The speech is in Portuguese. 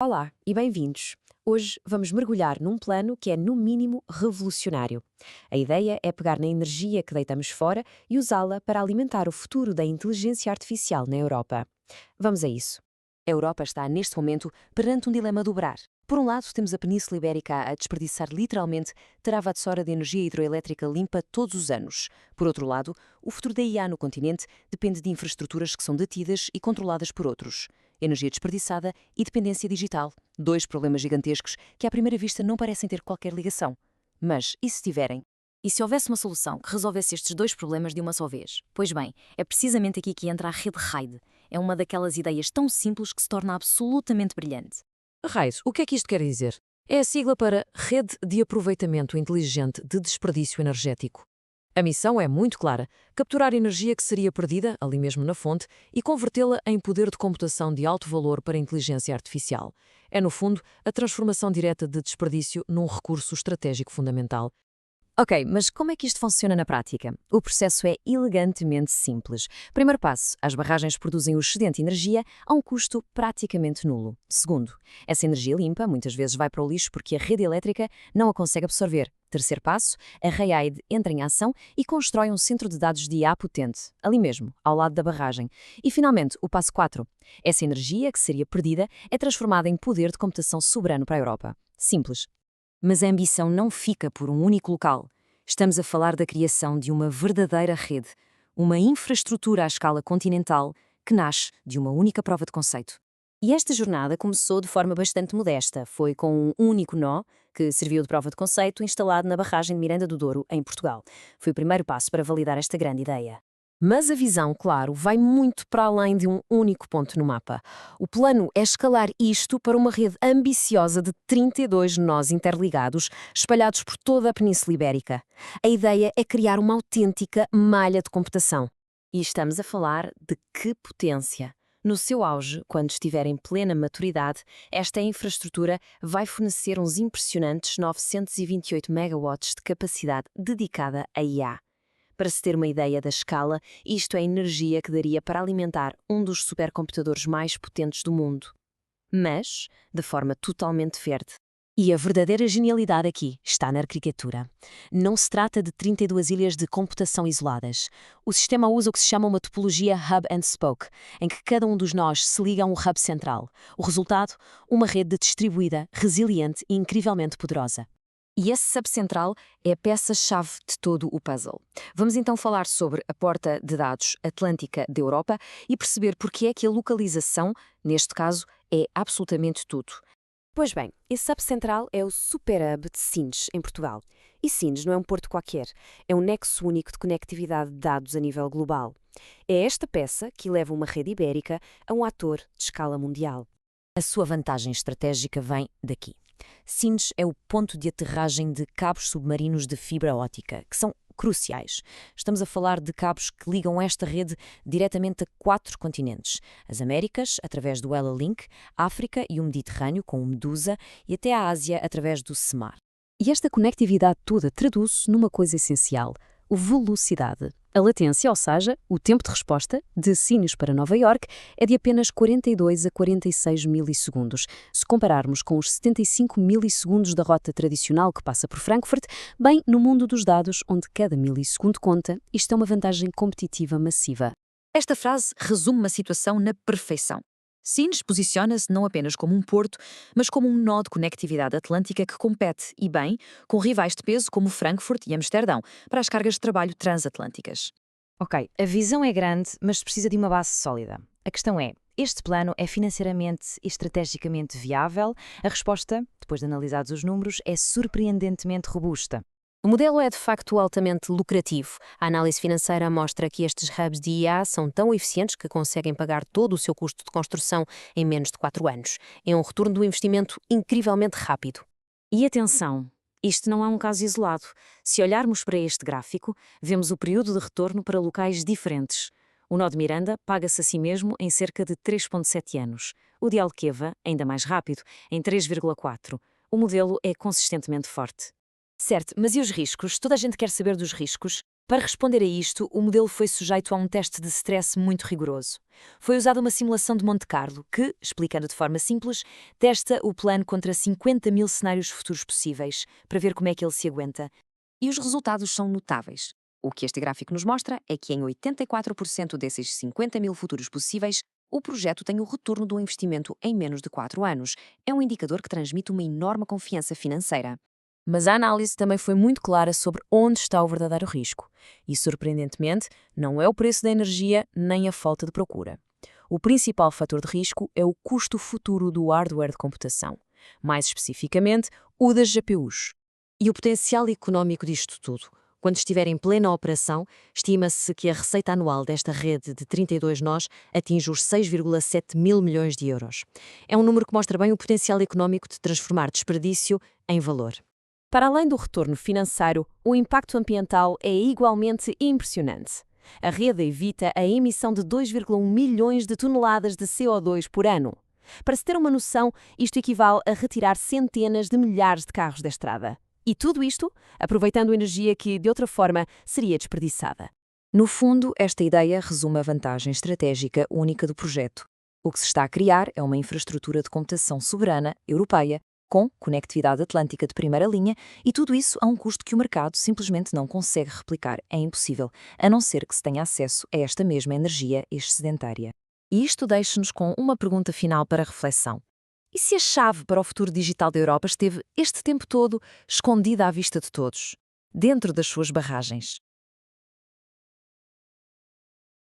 Olá e bem-vindos! Hoje vamos mergulhar num plano que é, no mínimo, revolucionário. A ideia é pegar na energia que deitamos fora e usá-la para alimentar o futuro da inteligência artificial na Europa. Vamos a isso. A Europa está, neste momento, perante um dilema a dobrar. Por um lado, temos a Península Ibérica a desperdiçar literalmente terawatt-hora de energia hidroelétrica limpa todos os anos. Por outro lado, o futuro da IA no continente depende de infraestruturas que são detidas e controladas por outros. Energia desperdiçada e dependência digital. Dois problemas gigantescos que à primeira vista não parecem ter qualquer ligação. Mas, e se tiverem? E se houvesse uma solução que resolvesse estes dois problemas de uma só vez? Pois bem, é precisamente aqui que entra a rede RAID. É uma daquelas ideias tão simples que se torna absolutamente brilhante. RAID, o que é que isto quer dizer? É a sigla para Rede de Aproveitamento Inteligente de Desperdício Energético. A missão é muito clara: capturar energia que seria perdida, ali mesmo na fonte, e convertê-la em poder de computação de alto valor para a inteligência artificial. É, no fundo, a transformação direta de desperdício num recurso estratégico fundamental. Ok, mas como é que isto funciona na prática? O processo é elegantemente simples. Primeiro passo, as barragens produzem o excedente de energia a um custo praticamente nulo. Segundo, essa energia limpa muitas vezes vai para o lixo porque a rede elétrica não a consegue absorver. Terceiro passo, a RAID entra em ação e constrói um centro de dados de IA potente, ali mesmo, ao lado da barragem. E finalmente, o passo 4. Essa energia que seria perdida é transformada em poder de computação soberano para a Europa. Simples. Mas a ambição não fica por um único local. Estamos a falar da criação de uma verdadeira rede, uma infraestrutura à escala continental que nasce de uma única prova de conceito. E esta jornada começou de forma bastante modesta. Foi com um único nó, que serviu de prova de conceito, instalado na barragem de Miranda do Douro, em Portugal. Foi o primeiro passo para validar esta grande ideia. Mas a visão, claro, vai muito para além de um único ponto no mapa. O plano é escalar isto para uma rede ambiciosa de 32 nós interligados, espalhados por toda a Península Ibérica. A ideia é criar uma autêntica malha de computação. E estamos a falar de que potência! No seu auge, quando estiver em plena maturidade, esta infraestrutura vai fornecer uns impressionantes 928 megawatts de capacidade dedicada a IA. Para se ter uma ideia da escala, isto é a energia que daria para alimentar um dos supercomputadores mais potentes do mundo. Mas, de forma totalmente verde. E a verdadeira genialidade aqui está na arquitetura. Não se trata de 32 ilhas de computação isoladas. O sistema usa o que se chama uma topologia Hub and Spoke, em que cada um dos nós se liga a um hub central. O resultado? Uma rede distribuída, resiliente e incrivelmente poderosa. E esse subcentral é a peça-chave de todo o puzzle. Vamos então falar sobre a porta de dados atlântica da Europa e perceber porque é que a localização, neste caso, é absolutamente tudo. Pois bem, esse subcentral é o Superhub de Sines, em Portugal. E Sines não é um porto qualquer, é um nexo único de conectividade de dados a nível global. É esta peça que leva uma rede ibérica a um ator de escala mundial. A sua vantagem estratégica vem daqui. Sines é o ponto de aterragem de cabos submarinos de fibra óptica, que são cruciais. Estamos a falar de cabos que ligam esta rede diretamente a 4 continentes: as Américas, através do Ela Link, a África e o Mediterrâneo, com o Medusa, e até a Ásia, através do SEMAR. E esta conectividade toda traduz-se numa coisa essencial: a velocidade. A latência, ou seja, o tempo de resposta, de Sines para Nova Iorque, é de apenas 42 a 46 milissegundos. Se compararmos com os 75 milissegundos da rota tradicional que passa por Frankfurt, bem, no mundo dos dados, onde cada milissegundo conta, isto é uma vantagem competitiva massiva. Esta frase resume uma situação na perfeição. Sines posiciona-se não apenas como um porto, mas como um nó de conectividade atlântica que compete, e bem, com rivais de peso como Frankfurt e Amsterdão, para as cargas de trabalho transatlânticas. Ok, a visão é grande, mas precisa de uma base sólida. A questão é, este plano é financeiramente e estrategicamente viável? A resposta, depois de analisados os números, é surpreendentemente robusta. O modelo é de facto altamente lucrativo. A análise financeira mostra que estes hubs de IA são tão eficientes que conseguem pagar todo o seu custo de construção em menos de 4 anos. É um retorno do investimento incrivelmente rápido. E atenção, isto não é um caso isolado. Se olharmos para este gráfico, vemos o período de retorno para locais diferentes. O nó de Miranda paga-se a si mesmo em cerca de 3,7 anos. O de Alqueva, ainda mais rápido, em 3,4. O modelo é consistentemente forte. Certo, mas e os riscos? Toda a gente quer saber dos riscos. Para responder a isto, o modelo foi sujeito a um teste de stress muito rigoroso. Foi usada uma simulação de Monte Carlo que, explicando de forma simples, testa o plano contra 50 mil cenários futuros possíveis, para ver como é que ele se aguenta. E os resultados são notáveis. O que este gráfico nos mostra é que em 84% desses 50 mil futuros possíveis, o projeto tem o retorno do investimento em menos de 4 anos. É um indicador que transmite uma enorme confiança financeira. Mas a análise também foi muito clara sobre onde está o verdadeiro risco. E, surpreendentemente, não é o preço da energia nem a falta de procura. O principal fator de risco é o custo futuro do hardware de computação. Mais especificamente, o das GPUs. E o potencial económico disto tudo? Quando estiver em plena operação, estima-se que a receita anual desta rede de 32 nós atinge os 6,7 mil milhões de euros. É um número que mostra bem o potencial económico de transformar desperdício em valor. Para além do retorno financeiro, o impacto ambiental é igualmente impressionante. A rede evita a emissão de 2,1 milhões de toneladas de CO2 por ano. Para se ter uma noção, isto equivale a retirar centenas de milhares de carros da estrada. E tudo isto aproveitando energia que, de outra forma, seria desperdiçada. No fundo, esta ideia resume a vantagem estratégica única do projeto. O que se está a criar é uma infraestrutura de computação soberana, europeia, com conectividade atlântica de primeira linha, e tudo isso a um custo que o mercado simplesmente não consegue replicar. É impossível, a não ser que se tenha acesso a esta mesma energia excedentária. E isto deixa-nos com uma pergunta final para reflexão. E se a chave para o futuro digital da Europa esteve este tempo todo escondida à vista de todos, dentro das suas barragens?